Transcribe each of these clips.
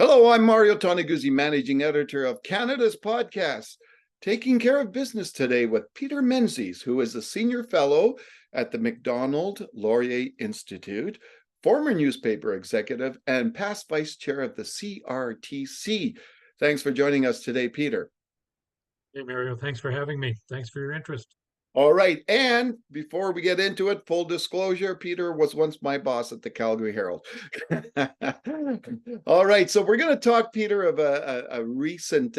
Hello, I'm Mario Toneguzzi, managing editor of Canada's podcast, taking care of business today with Peter Menzies, who is a senior fellow at the Macdonald-Laurier Institute, former newspaper executive, and past vice chair of the CRTC. Thanks for joining us today, Peter. Hey, Mario, thanks for having me. Thanks for your interest. All right. And before we get into it, full disclosure, Peter was once my boss at the Calgary Herald. All right. So we're going to talk, Peter, of a recent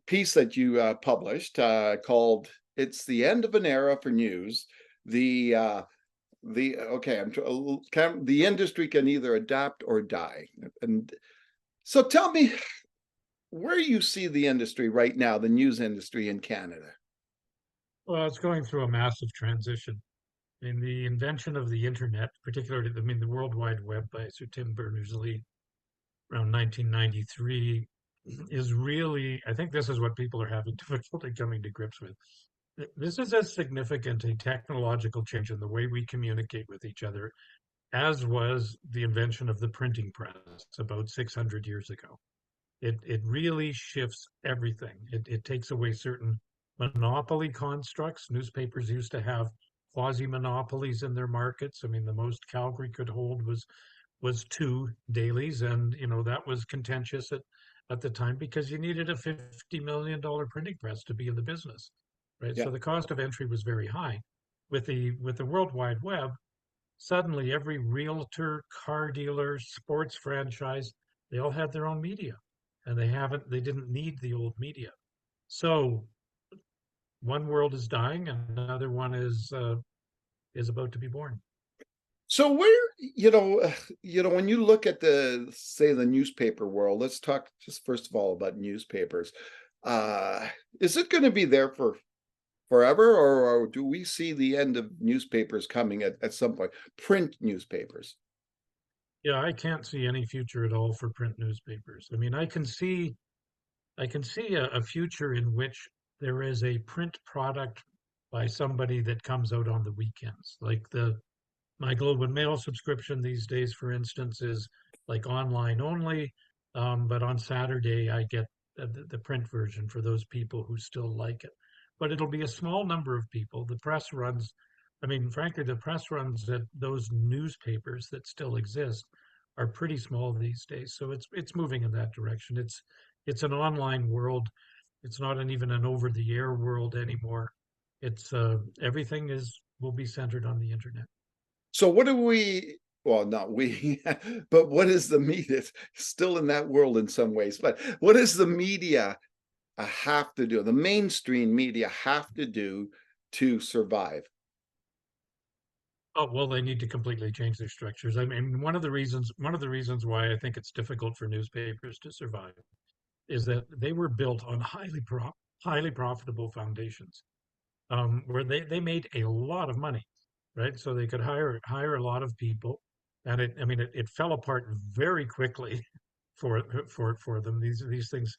piece that you published called "It's the End of an Era for News." The industry can either adapt or die. And so tell me where you see the industry right now, the news industry in Canada. Well, it's going through a massive transition. In the invention of the internet, particularly, the World Wide Web by Sir Tim Berners-Lee around 1993 is really, I think this is what people are having difficulty coming to grips with. This is as significant a technological change in the way we communicate with each other as was the invention of the printing press about 600 years ago. It really shifts everything. It takes away certain monopoly constructs. Newspapers used to have quasi-monopolies in their markets. I mean, the most Calgary could hold was two dailies, and that was contentious at the time because you needed a $50 million printing press to be in the business, right? Yeah. So the cost of entry was very high. With the World Wide Web, suddenly every realtor, car dealer, sports franchise, they all had their own media, and they didn't need the old media. So one world is dying and another one is about to be born. So where, when you look at the newspaper world, let's talk just first of all about newspapers. Is it going to be there for forever, or do we see the end of newspapers coming at some point? Print newspapers. Yeah, I can't see any future at all for print newspapers. I mean, I can see a future in which there is a print product by somebody that comes out on the weekends. Like my Globe and Mail subscription these days, for instance, is like online only. But on Saturday, I get the print version for those people who still like it. But it'll be a small number of people. The press runs, I mean, frankly, the press runs at those newspapers that still exist are pretty small these days. So it's moving in that direction. It's an online world. It's not even an over-the-air world anymore. It's everything will be centered on the internet. So what do we? Well, not we, but what is the media? Still in that world in some ways, but what does the media have to do? The mainstream media have to do to survive? Oh, well, they need to completely change their structures. I mean, one of the reasons why I think it's difficult for newspapers to survive is that they were built on highly profitable foundations, where they made a lot of money, right? So they could hire a lot of people, and it fell apart very quickly for them. These things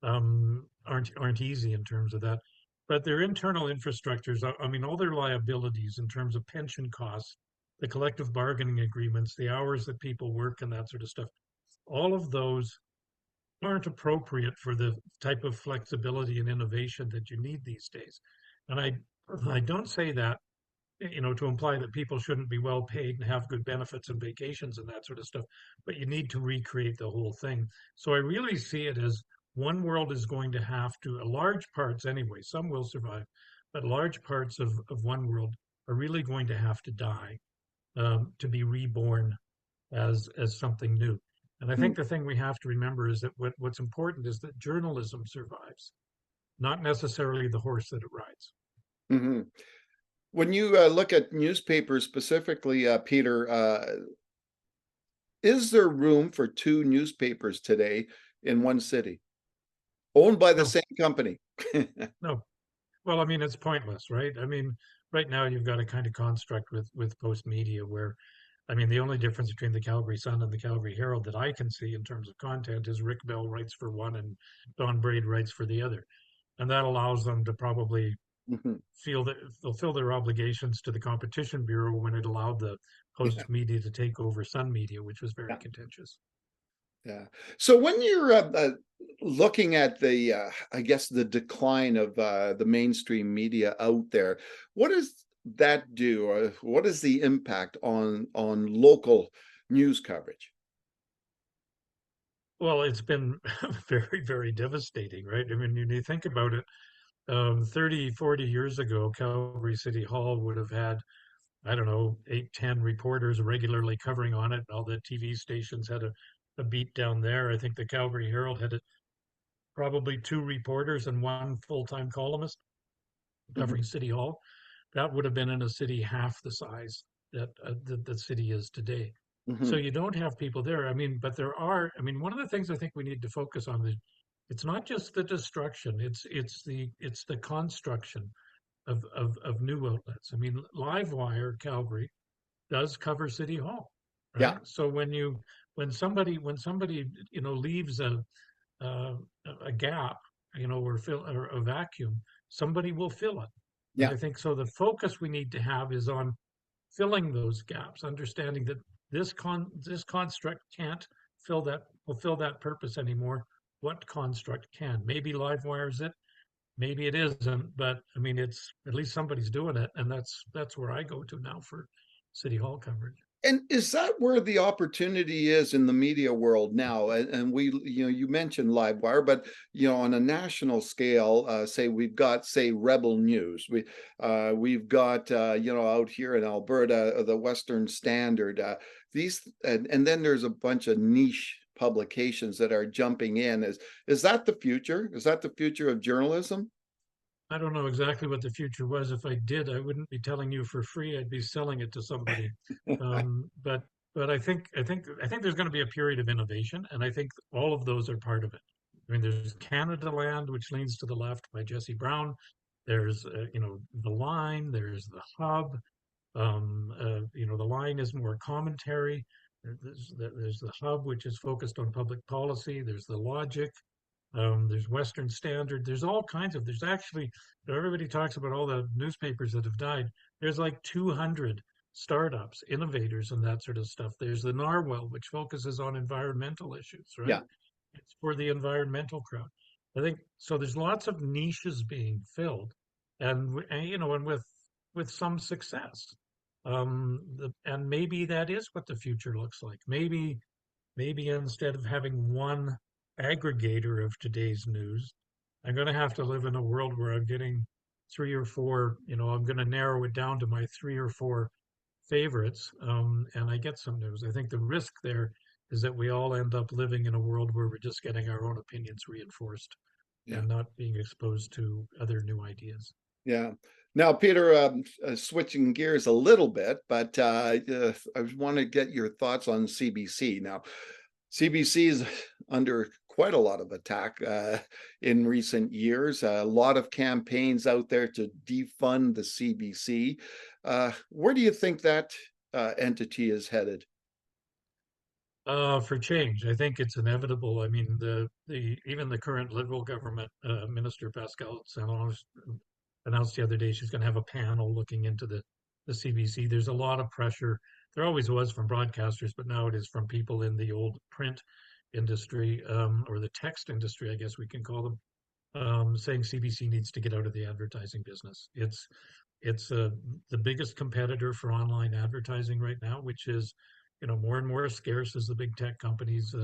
aren't easy in terms of that. But their internal infrastructures, I mean, all their liabilities in terms of pension costs, the collective bargaining agreements, the hours that people work, and that sort of stuff, all of those aren't appropriate for the type of flexibility and innovation that you need these days. And I don't say that, to imply that people shouldn't be well paid and have good benefits and vacations and that sort of stuff, but you need to recreate the whole thing. So I really see it as one world is going to have to, large parts anyway, some will survive, but large parts of one world are really going to have to die to be reborn as something new. And I think the thing we have to remember is that what's important is that journalism survives, not necessarily the horse that it rides. Mm-hmm. When you look at newspapers specifically, Peter, is there room for two newspapers today in one city, owned by the No, same company? no. Well, I mean, it's pointless, right? I mean, right now you've got a kind of construct with Post Media where, I mean, the only difference between the Calgary Sun and the Calgary Herald that I can see in terms of content is Rick Bell writes for one and Don Braid writes for the other. And that allows them to probably Mhm. feel that fulfill their obligations to the Competition Bureau when it allowed the Yeah, Post Media to take over Sun Media, which was very yeah. contentious. Yeah. So when you're looking at the, I guess, the decline of the mainstream media out there, what does that do, or what is the impact on local news coverage? Well, it's been very, very devastating, right? I mean, when you think about it, 30, 40 years ago, Calgary City Hall would have had, I don't know, 8, 10 reporters regularly covering on it. All the TV stations had a beat down there. I think the Calgary Herald had probably 2 reporters and 1 full-time columnist Hmm. covering City Hall. That would have been in a city half the size that the city is today. So Hmm. you don't have people there. I mean, but there are. I mean, one of the things I think we need to focus on is it's not just the destruction. It's the construction of new outlets. I mean, Livewire Calgary does cover City Hall, right? Yeah. So when somebody leaves uh, a gap, or a vacuum, somebody will fill it. And Yeah. I think so. The focus we need to have is on filling those gaps, understanding that this construct can't fulfill that purpose anymore. What construct can? Maybe Livewire is it, maybe it isn't, but I mean, it's at least somebody's doing it, and that's where I go to now for City Hall coverage. And is that where the opportunity is in the media world now? And we, you mentioned Livewire, but on a national scale, say we've got, say, Rebel News. We've got, out here in Alberta, the Western Standard. And then there's a bunch of niche publications that are jumping in. Is that the future? Is that the future of journalism? I don't know exactly what the future was. If I did, I wouldn't be telling you for free. I'd be selling it to somebody. But I think there's going to be a period of innovation, and I think all of those are part of it. I mean, there's Canada Land, which leans to the left by Jesse Brown. There's the Line. There's the Hub. The Line is more commentary. There's the Hub, which is focused on public policy. There's the Logic. There's Western Standard. There's all kinds of. There's actually, everybody talks about all the newspapers that have died. There's like 200 startups, innovators, and that sort of stuff. There's the Narwhal, which focuses on environmental issues, right? Yeah. It's for the environmental crowd. I think so. There's lots of niches being filled, and with some success. And maybe that is what the future looks like. Maybe instead of having one aggregator of today's news, I'm going to have to live in a world where I'm getting 3 or 4, I'm going to narrow it down to my 3 or 4 favorites, and I get some news. I think the risk there is that we all end up living in a world where we're just getting our own opinions reinforced Yeah. and not being exposed to other new ideas. Yeah. Now, Peter, switching gears a little bit, but I want to get your thoughts on CBC. Now, CBC is under quite a lot of attack in recent years. A lot of campaigns out there to defund the CBC. Where do you think that entity is headed? For change, I think it's inevitable. I mean, the even the current Liberal government, Minister Pascal Saint announced the other day she's going to have a panel looking into the CBC. There's a lot of pressure. There always was from broadcasters, but now it is from people in the old print industry, or the text industry, I guess we can call them, saying CBC needs to get out of the advertising business. It's the biggest competitor for online advertising right now, which is more and more scarce as the big tech companies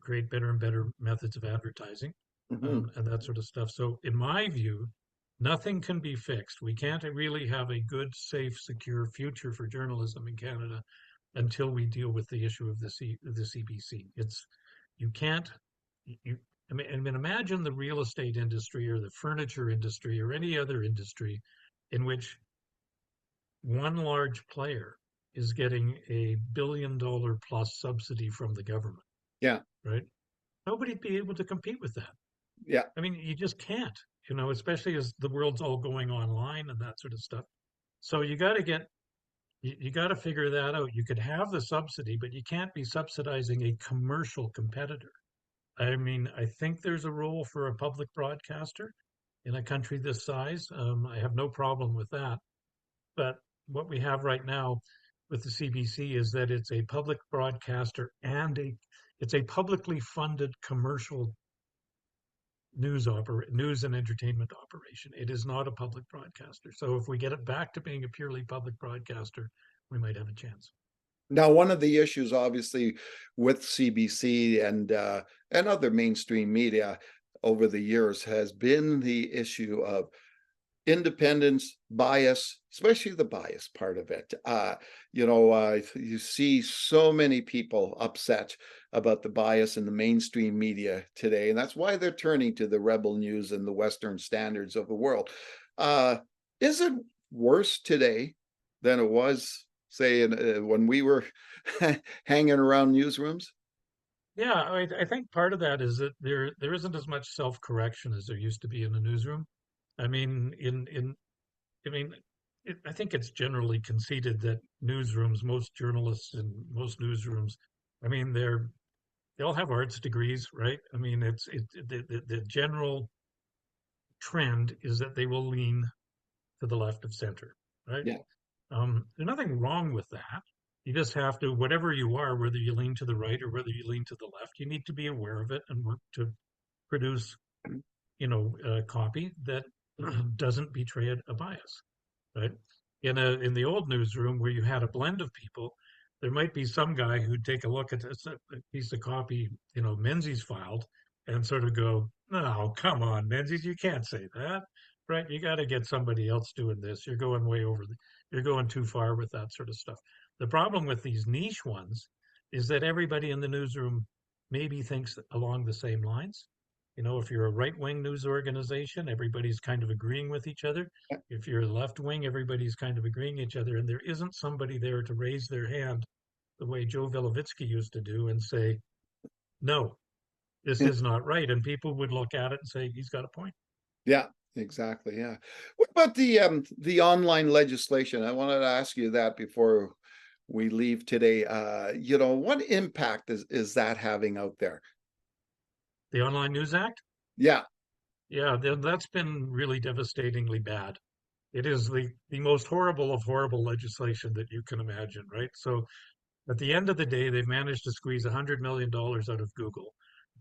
create better and better methods of advertising, Hmm. and that sort of stuff. So, in my view, nothing can be fixed. We can't really have a good, safe, secure future for journalism in Canada until we deal with the issue of the CBC. You can't you. I mean, imagine the real estate industry or the furniture industry or any other industry in which one large player is getting a $1 billion plus subsidy from the government, Yeah. right? Nobody'd be able to compete with that. Yeah. I mean, you just can't, especially as the world's all going online and that sort of stuff. So you got to figure that out. You could have the subsidy, but you can't be subsidizing a commercial competitor. I mean, I think there's a role for a public broadcaster in a country this size. I have no problem with that. But what we have right now with the CBC is that it's a public broadcaster and it's a publicly funded commercial news and entertainment operation. It is not a public broadcaster. So if we get it back to being a purely public broadcaster, we might have a chance. Now, one of the issues, obviously, with CBC and other mainstream media over the years has been the issue of independence, bias, especially the bias part of it. You see so many people upset about the bias in the mainstream media today, and that's why they're turning to the Rebel News and the Western standards of the world. Is it worse today than it was, say, when we were hanging around newsrooms? Yeah, I think part of that is that there isn't as much self-correction as there used to be in the newsroom. I mean, I mean, I think it's generally conceded that newsrooms, most journalists in most newsrooms, I mean, they all have arts degrees, right? I mean, the general trend is that they will lean to the left of center, right? Yeah. There's nothing wrong with that. You just have to, whatever you are, whether you lean to the right or whether you lean to the left, you need to be aware of it and work to produce, copy that doesn't betray a bias, right? In the old newsroom where you had a blend of people, there might be some guy who'd take a look at a piece of copy, Menzies filed, and sort of go, "No, come on, Menzies, you can't say that, right? You got to get somebody else doing this. You're going way over you're going too far with that sort of stuff." The problem with these niche ones is that everybody in the newsroom maybe thinks along the same lines. If you're a right-wing news organization, everybody's kind of agreeing with each other. If you're left-wing, everybody's kind of agreeing with each other, and there isn't somebody there to raise their hand the way Joe Velovitsky used to do and say, "No, this is not right." And people would look at it and say, "He's got a point." Yeah, exactly. Yeah. What about the online legislation? I wanted to ask you that before we leave today. What impact is that having out there? The Online News Act? Yeah, Yeah, that's been really devastatingly bad. It is the most horrible of horrible legislation that you can imagine, right? So at the end of the day, they've managed to squeeze $100 million out of Google,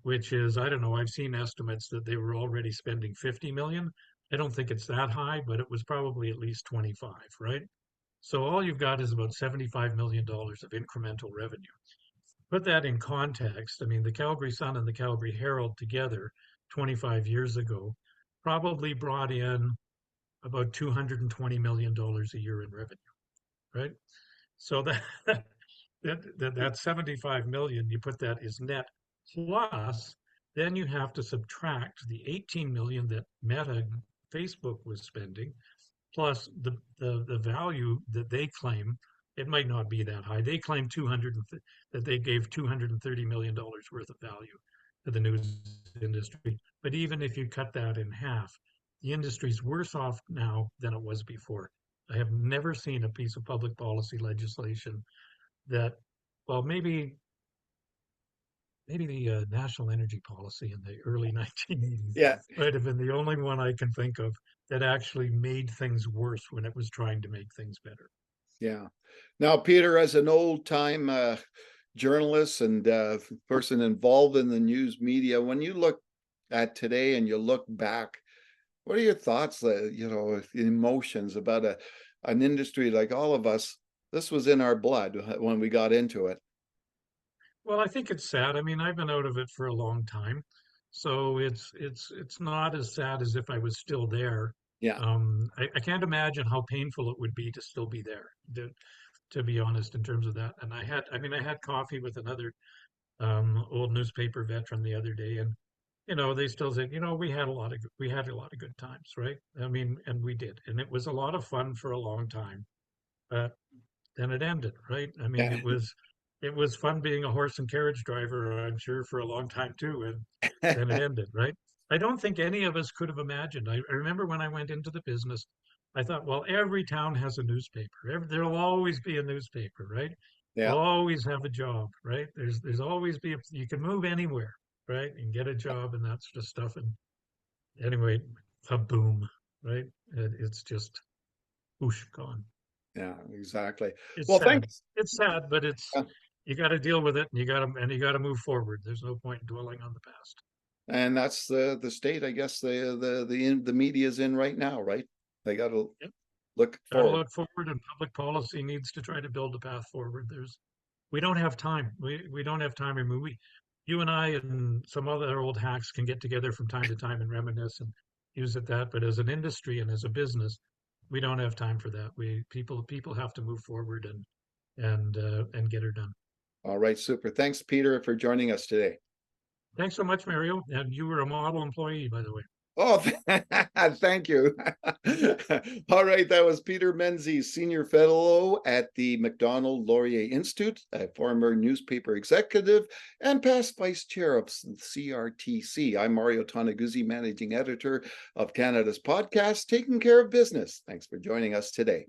which is, I don't know, I've seen estimates that they were already spending 50 million. I don't think it's that high, but it was probably at least 25, right? So all you've got is about $75 million of incremental revenue. Put that in context. I mean, the Calgary Sun and the Calgary Herald together 25 years ago probably brought in about $220 million a year in revenue, right? So that 75 million, you put that is net, plus then you have to subtract the 18 million that Meta Facebook was spending, plus the value that they claim. It might not be that high. They claim that they gave $230 million worth of value to the news industry. But even if you cut that in half, the industry's worse off now than it was before. I have never seen a piece of public policy legislation that, well, maybe the national energy policy in the early 1980s yeah, might have been the only one I can think of that actually made things worse when it was trying to make things better. yeah. Now, Peter, as an old-time journalist and person involved in the news media, when you look at today and you look back, what are your thoughts, emotions about an industry like all of us? This was in our blood when we got into it. Well, I think it's sad. I mean, I've been out of it for a long time, so it's not as sad as if I was still there. Yeah, I can't imagine how painful it would be to still be there, to be honest, in terms of that. And I had coffee with another old newspaper veteran the other day, and they still said, we had a lot of good times, right? I mean, and we did, and it was a lot of fun for a long time, but then it ended, right? I mean, yeah, it was fun being a horse and carriage driver, I'm sure, for a long time too, and then it ended, right? I don't think any of us could have imagined. I remember when I went into the business, I thought, well, every town has a newspaper. There'll always be a newspaper, right? yeah, We'll always have a job, right? There's always you can move anywhere, right? And get a job and that sort of stuff. And anyway, a boom, right? It's just whoosh, gone. yeah, exactly. It's Well, sad. thanks. It's sad, but it's you got to deal with it, and you got to move forward. There's no point in dwelling on the past. And that's the state, I guess, the media is in right now, right? They got to Yep. look Got to forward. look forward, and public policy needs to try to build a path forward. We don't have time. We don't have time. I mean, you and I and some other old hacks can get together from time to time and reminisce and use it that. But as an industry and as a business, we don't have time for that. People have to move forward and get it done. All right, super. Thanks, Peter, for joining us today. Thanks so much, Mario. And you were a model employee, by the way. Oh, thank you. All right, that was Peter Menzies, Senior Fellow at the Macdonald-Laurier Institute, a former newspaper executive and past Vice Chair of CRTC. I'm Mario Toneguzzi, Managing Editor of Canada's podcast, Taking Care of Business. Thanks for joining us today.